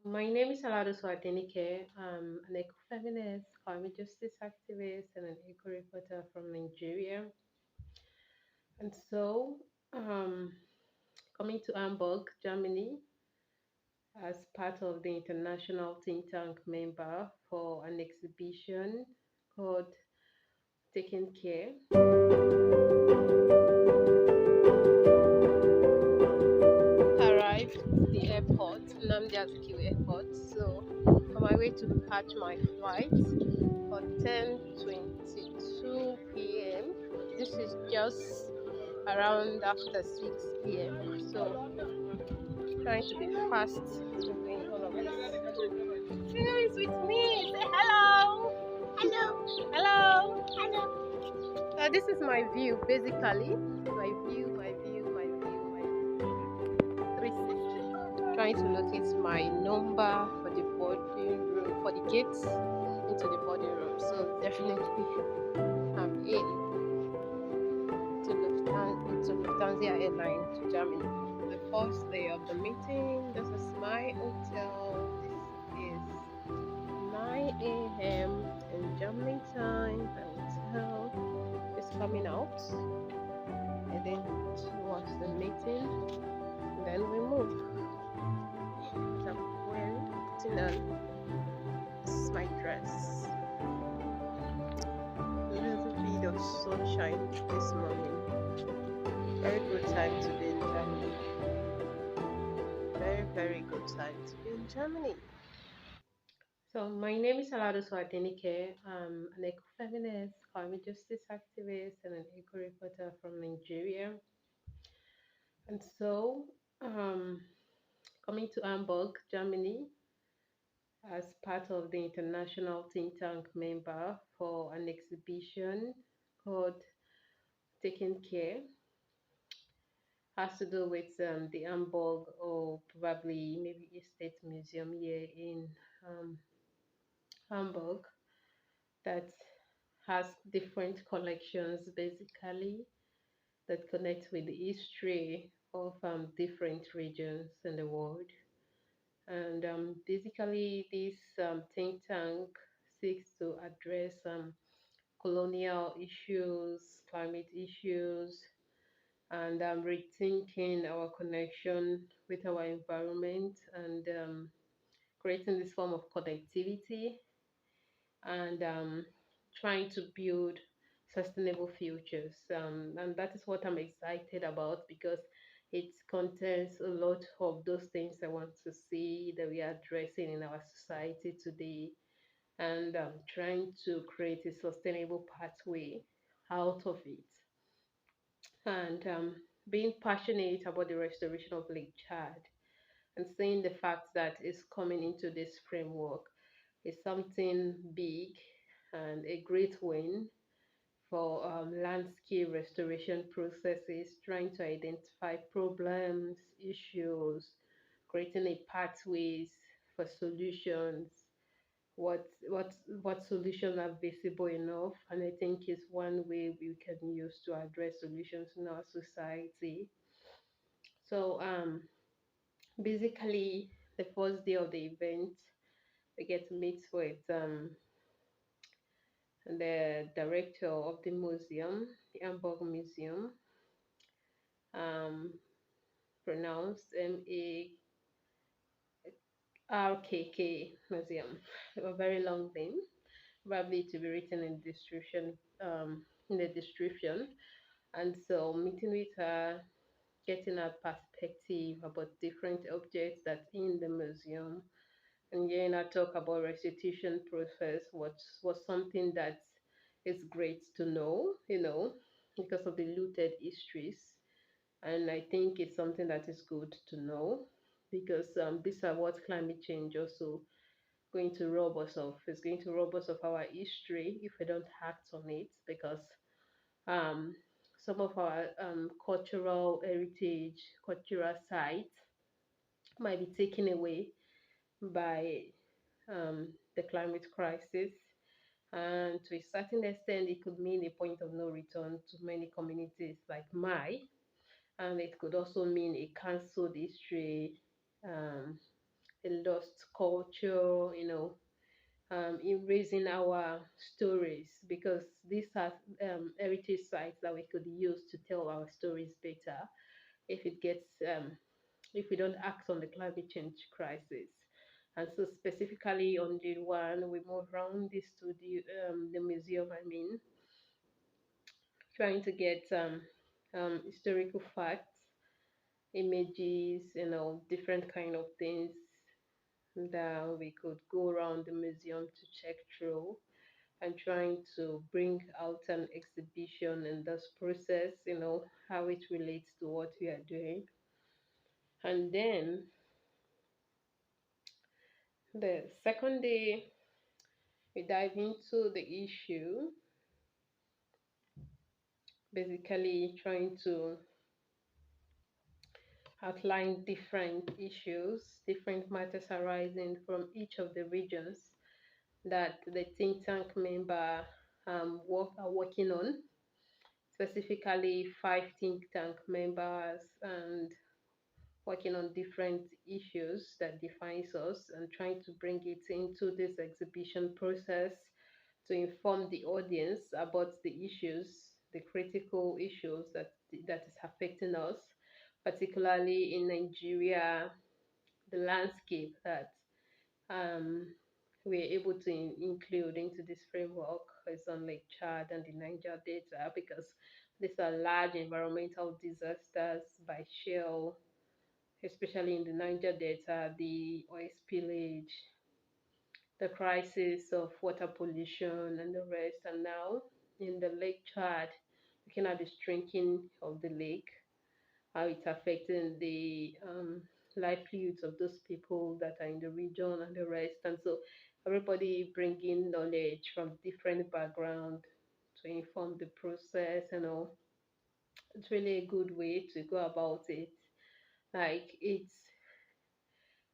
My name is Oladosu Adenike. I'm an ecofeminist, climate justice activist, and an eco reporter from Nigeria. And um, coming to Hamburg, Germany, as part of the international think tank member for an exhibition called Taking Care. Arrived at the airport, Nnamdi Azikiwe Airport. So, on my way to catch my flight for 10:22 p.m. This is just around after 6 p.m. So, trying to be fast in doing all of this. Who is with me? Say hello. Hello. Hello. Hello. This is my view, basically. My view, my view, my view, my view. 360. Trying to locate my number for the boarding room, for the gates into the boarding room. So definitely I'm in to Lufthansa Airline to Germany. The first day of the meeting. This is my hotel. This is 9 a.m. in Germany time. My hotel is coming out, and then towards the meeting. And then we move. So I'm wearing, putting on, this is my dress. A little bit of sunshine this morning. Very good time to be in Germany. Very, very good time to be in Germany. So my name is Oladosu Adenike. I'm an ecofeminist, climate justice activist, and an eco reporter from Nigeria. And um, coming to Hamburg, Germany, as part of the international think tank member for an exhibition called Taking Care. Has to do with the Hamburg, or probably maybe a state museum here in um, Hamburg, that has different collections basically that connect with the history of different regions in the world. And basically, this think tank seeks to address colonial issues, climate issues, and rethinking our connection with our environment, and creating this form of connectivity, and trying to build sustainable futures. And that is what I'm excited about, because it contains a lot of those things I want to see that we are addressing in our society today, and trying to create a sustainable pathway out of it. And being passionate about the restoration of Lake Chad, and seeing the fact that it's coming into this framework is something big and a great win for landscape restoration processes, trying to identify problems, issues, creating a pathways for solutions. What solutions are visible enough, and I think is one way we can use to address solutions in our society. So basically, the first day of the event, we get to meet with the director of the museum, the Hamburg Museum, um, pronounced MARKK Museum, a very long name, probably to be written in in the description. And so, meeting with her, getting her perspective about different objects that's in the museum, and hearing her talk about restitution process was something that is great to know, because of the looted histories. And I think it's something that is good to know, because these are what climate change also going to rob us of. It's going to rob us of our history if we don't act on it, because um, some of our cultural heritage, cultural sites might be taken away by the climate crisis. And to a certain extent, it could mean a point of no return to many communities like my, and it could also mean a cancelled history, um, a lost culture, erasing our stories, because these are heritage sites that we could use to tell our stories better if it gets if we don't act on the climate change crisis. And so specifically on day one, we move around the studio, the museum, I mean, trying to get historical facts, images, different kind of things that we could go around the museum to check through, and trying to bring out an exhibition in this process, how it relates to what we are doing. And then the second day, we dive into the issue, basically trying to outline different issues, different matters arising from each of the regions that the think tank member are working on, specifically five think tank members, and working on different issues that defines us, and trying to bring it into this exhibition process to inform the audience about the issues, the critical issues that is affecting us, particularly in Nigeria, the landscape that um, we're able to include into this framework is on Lake Chad and the Niger Delta, because these are large environmental disasters by shale, especially in the Niger Delta, the oil spillage, the crisis of water pollution, and the rest. And now in the Lake Chad, looking at the shrinking of the lake, how it's affecting the livelihoods of those people that are in the region and the rest. And so everybody bringing knowledge from different background to inform the process. It's really a good way to go about it. Like,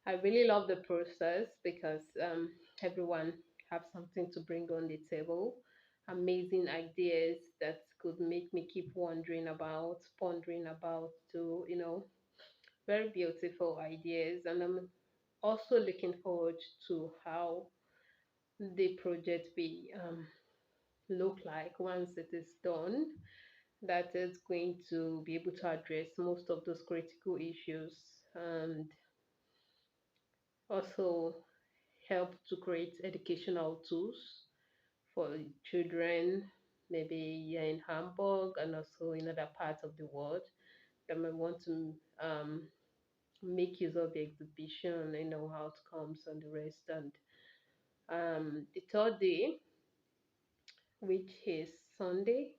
I really love the process because everyone have something to bring on the table, amazing ideas that could make me keep wondering about, pondering about, to very beautiful ideas. And I'm also looking forward to how the project will look like once it is done, that is going to be able to address most of those critical issues, and also help to create educational tools for children, maybe here in Hamburg and also in other parts of the world, that might want to make use of the exhibition, outcomes and the rest. And the third day, which is Sunday,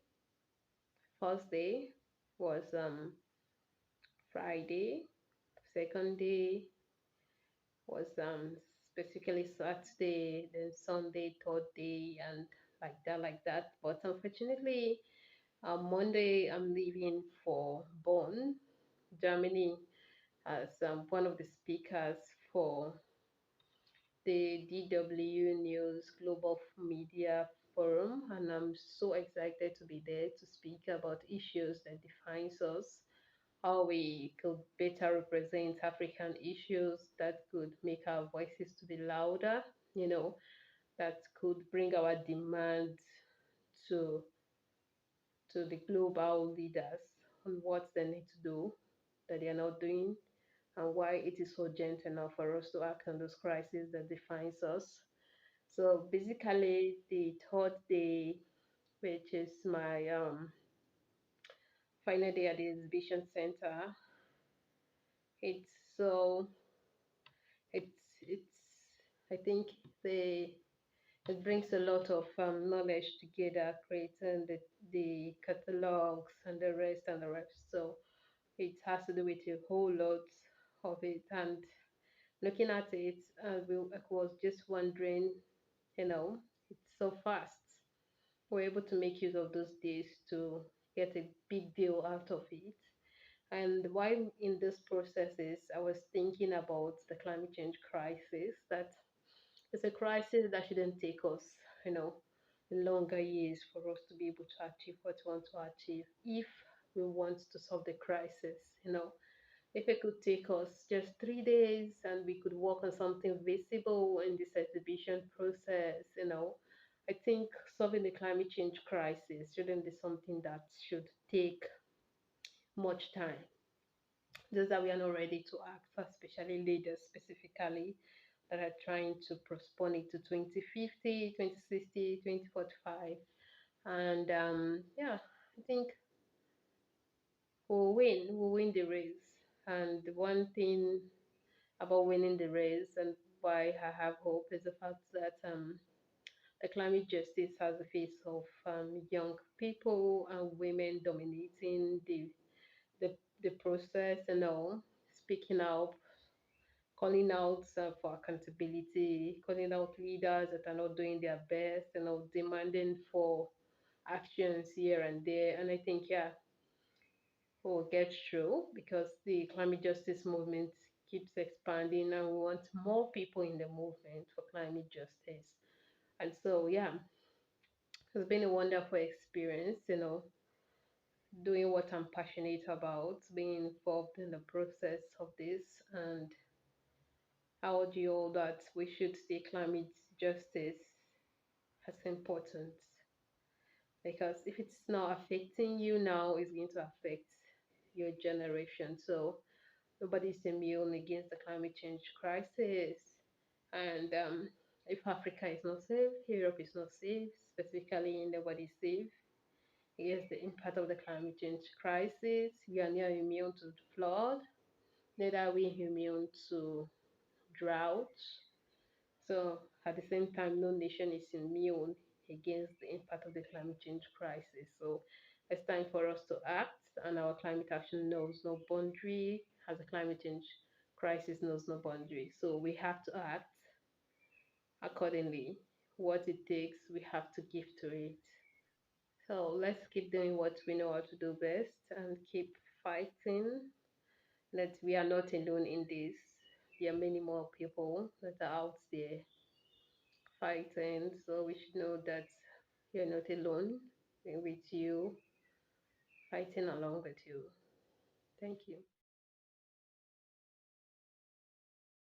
first day was Friday, second day was specifically Saturday, then Sunday, third day, and like that. But unfortunately, Monday I'm leaving for Bonn, Germany, as one of the speakers for the DW News Global Media Forum, and I'm so excited to be there to speak about issues that defines us, how we could better represent African issues, that could make our voices to be louder, that could bring our demands to the global leaders on what they need to do that they are not doing, and why it is urgent enough for us to act on those crises that defines us. So basically, the third day, which is my final day at the exhibition center, it's so it's I think the it brings a lot of knowledge together, creating the catalogs and the rest. So it has to do with a whole lot of it. And looking at it, I was just wondering, it's so fast. We're able to make use of those days to get a big deal out of it. And while in this processes, I was thinking about the climate change crisis, that it's a crisis that shouldn't take us, longer years for us to be able to achieve what we want to achieve. If we want to solve the crisis, If it could take us just 3 days and we could work on something visible in this exhibition process, I think solving the climate change crisis shouldn't be something that should take much time. Just that we are not ready to act, especially leaders specifically that are trying to postpone it to 2050, 2060, 2045. And yeah, I think we'll win the race. And the one thing about winning the race and why I have hope is the fact that the climate justice has a face of young people and women dominating the, the process and all, speaking out, calling out for accountability, calling out leaders that are not doing their best, demanding for actions here and there. And I think, yeah, we'll get through because the climate justice movement keeps expanding and we want more people in the movement for climate justice. And so, yeah, it's been a wonderful experience, doing what I'm passionate about, being involved in the process of this. And I urge you all that we should see climate justice as important because if it's not affecting you now, it's going to affect your generation. So nobody's immune against the climate change crisis. And if Africa is not safe, Europe is not safe, specifically nobody's safe against the impact of the climate change crisis. We are not immune to flood, neither are we immune to drought. So at the same time, no nation is immune against the impact of the climate change crisis. So it's time for us to act, and our climate action knows no boundary, as the climate change crisis knows no boundary. So we have to act accordingly. What it takes, we have to give to it. So let's keep doing what we know how to do best and keep fighting that we are not alone in this. There are many more people that are out there fighting. So we should know that you're not alone. We're with you, fighting along with you. Thank you.